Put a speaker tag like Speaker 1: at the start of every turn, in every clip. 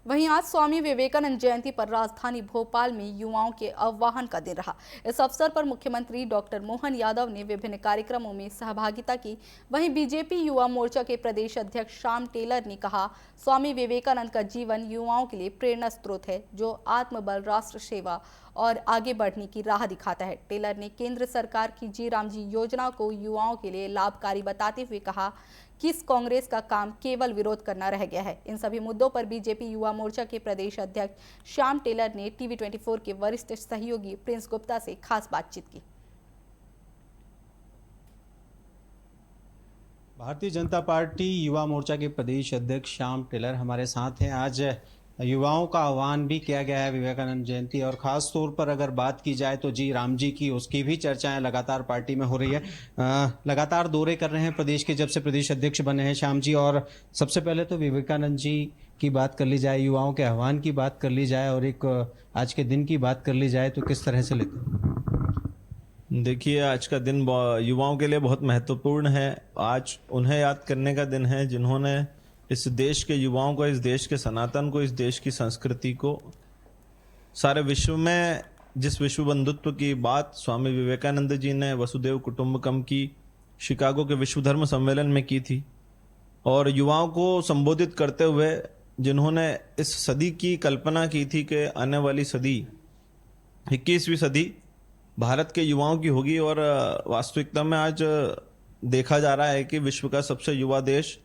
Speaker 1: वहीं आज स्वामी विवेकानंद जयंती पर राजधानी भोपाल में युवाओं के आह्वान का दिन रहा। इस अवसर पर मुख्यमंत्री डॉक्टर मोहन यादव ने विभिन्न कार्यक्रमों में सहभागिता की। वहीं बीजेपी युवा मोर्चा के प्रदेश अध्यक्ष श्याम टेलर ने कहा, स्वामी विवेकानंद का जीवन युवाओं के लिए प्रेरणा स्रोत है, जो आत्मबल, राष्ट्र सेवा और आगे बढ़ने की राह दिखाता है। टेलर ने केंद्र सरकार की जी राम जी योजना को युवाओं के लिए लाभकारी बताते हुए कहा कि इस कांग्रेस का काम केवल विरोध करना रह गया है। इन सभी मुद्दों पर बीजेपी युवा मोर्चा के प्रदेश अध्यक्ष श्याम टेलर ने टीवी 24 के वरिष्ठ सहयोगी प्रिंस गुप्ता से खास बातचीत की।
Speaker 2: भारतीय जनता पार्टी युवा मोर्चा के प्रदेश अध्यक्ष श्याम टेलर हमारे साथ हैं। आज युवाओं का आह्वान भी किया गया है विवेकानंद जयंती, और ख़ास तौर पर अगर बात की जाए तो जी राम जी की, उसकी भी चर्चाएं लगातार पार्टी में हो रही है। लगातार दौरे कर रहे हैं प्रदेश के, जब से प्रदेश अध्यक्ष बने हैं श्याम जी। और सबसे पहले तो विवेकानंद जी की बात कर ली जाए, युवाओं के आह्वान की बात कर ली जाए और एक आज के दिन की बात कर ली जाए तो किस तरह से लेते हैं?
Speaker 3: देखिए, आज का दिन युवाओं के लिए बहुत महत्वपूर्ण है। आज उन्हें याद करने का दिन है जिन्होंने इस देश के युवाओं को, इस देश के सनातन को, इस देश की संस्कृति को सारे विश्व में, जिस विश्व बंधुत्व की बात स्वामी विवेकानंद जी ने वसुधैव कुटुंबकम की शिकागो के विश्व धर्म सम्मेलन में की थी, और युवाओं को संबोधित करते हुए जिन्होंने इस सदी की कल्पना की थी कि आने वाली सदी 21वीं सदी भारत के युवाओं की होगी। और वास्तविकता में आज देखा जा रहा है कि विश्व का सबसे युवा देश,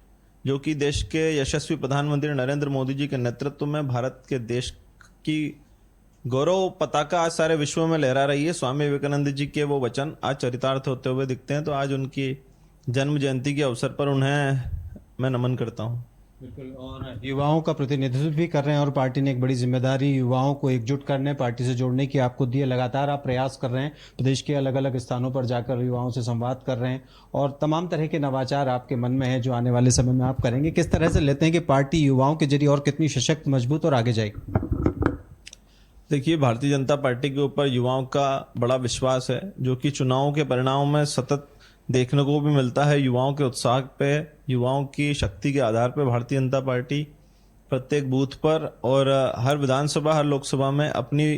Speaker 3: जो कि देश के यशस्वी प्रधानमंत्री नरेंद्र मोदी जी के नेतृत्व में भारत के देश की गौरव पताका आज सारे विश्व में लहरा रही है, स्वामी विवेकानंद जी के वो वचन आज चरितार्थ होते हुए दिखते हैं। तो आज उनकी जन्म जयंती के अवसर पर उन्हें मैं नमन करता हूँ।
Speaker 2: बिल्कुल, और युवाओं का प्रतिनिधित्व भी कर रहे हैं, और पार्टी ने एक बड़ी जिम्मेदारी युवाओं को एकजुट करने, पार्टी से जोड़ने की आपको दी है। लगातार आप प्रयास कर रहे हैं, प्रदेश के अलग अलग स्थानों पर जाकर युवाओं से संवाद कर रहे हैं, और तमाम तरह के नवाचार आपके मन में है जो आने वाले समय में आप करेंगे। किस तरह से लेते हैं कि पार्टी युवाओं के जरिए और कितनी सशक्त, मजबूत और आगे जाएगी?
Speaker 3: देखिए, भारतीय जनता पार्टी के ऊपर युवाओं का बड़ा विश्वास है, जो कि चुनावों के परिणामों में सतत देखने को भी मिलता है। युवाओं के उत्साह पे, युवाओं की शक्ति के आधार पर भारतीय जनता पार्टी प्रत्येक बूथ पर और हर विधानसभा, हर लोकसभा में अपनी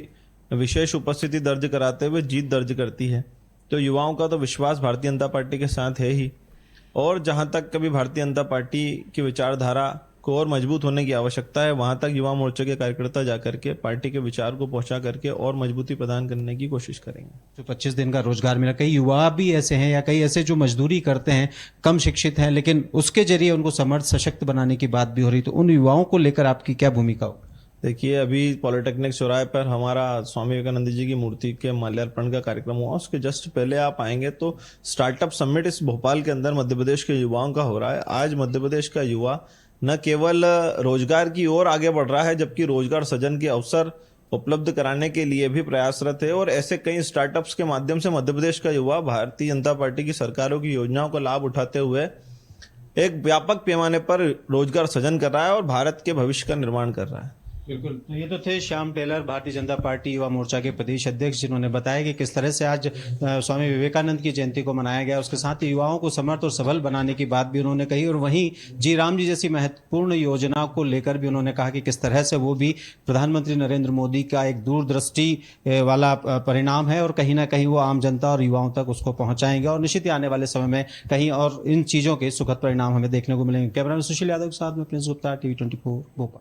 Speaker 3: विशेष उपस्थिति दर्ज कराते हुए जीत दर्ज करती है। तो युवाओं का तो विश्वास भारतीय जनता पार्टी के साथ है ही। और जहां तक कभी भारतीय जनता पार्टी की विचारधारा को और मजबूत होने की आवश्यकता है, वहां तक युवा मोर्चा के कार्यकर्ता जाकर के पार्टी के विचार को पहुंचा करके और मजबूती प्रदान करने की कोशिश करेंगे।
Speaker 2: जो 25 दिन का रोजगार मिला, कई युवा भी ऐसे हैं या कई ऐसे जो मजदूरी करते हैं, कम शिक्षित हैं, लेकिन उसके जरिए उनको समर्थ, सशक्त बनाने की बात भी हो रही, तो उन युवाओं को लेकर आपकी क्या भूमिका हो?
Speaker 3: देखिए, अभी पॉलिटेक्निक चौराहे पर हमारा स्वामी विवेकानंद जी की मूर्ति के माल्यार्पण का कार्यक्रम हुआ। उसके जस्ट पहले आप आएंगे तो स्टार्टअप समिट इस भोपाल के अंदर मध्य प्रदेश के युवाओं का हो रहा है। आज मध्य प्रदेश का युवा न केवल रोजगार की ओर आगे बढ़ रहा है, जबकि रोजगार सृजन के अवसर उपलब्ध कराने के लिए भी प्रयासरत है। और ऐसे कई स्टार्टअप्स के माध्यम से मध्य प्रदेश का युवा भारतीय जनता पार्टी की सरकारों की योजनाओं का लाभ उठाते हुए एक व्यापक पैमाने पर रोजगार सृजन कर रहा है और भारत के भविष्य का निर्माण कर रहा है।
Speaker 2: बिल्कुल, तो ये तो थे श्याम टेलर, भारतीय जनता पार्टी युवा मोर्चा के प्रदेश अध्यक्ष, जिन्होंने बताया कि किस तरह से आज स्वामी विवेकानंद की जयंती को मनाया गया। उसके साथ ही युवाओं को समर्थ और सबल बनाने की बात भी उन्होंने कही, और वहीं जी राम जी जैसी महत्वपूर्ण योजना को लेकर भी उन्होंने कहा कि किस तरह से वो भी प्रधानमंत्री नरेंद्र मोदी का एक दूरदृष्टि वाला परिणाम है, और कहीं ना कहीं वो आम जनता और युवाओं तक उसको पहुंचाएंगे, और निश्चित ही आने वाले समय में कहीं और इन चीज़ों के सुखद परिणाम हमें देखने को मिलेंगे। कैमरा मैन सुशील यादव के साथ में प्रिंस गुप्ता, टीवी 24 भोपाल।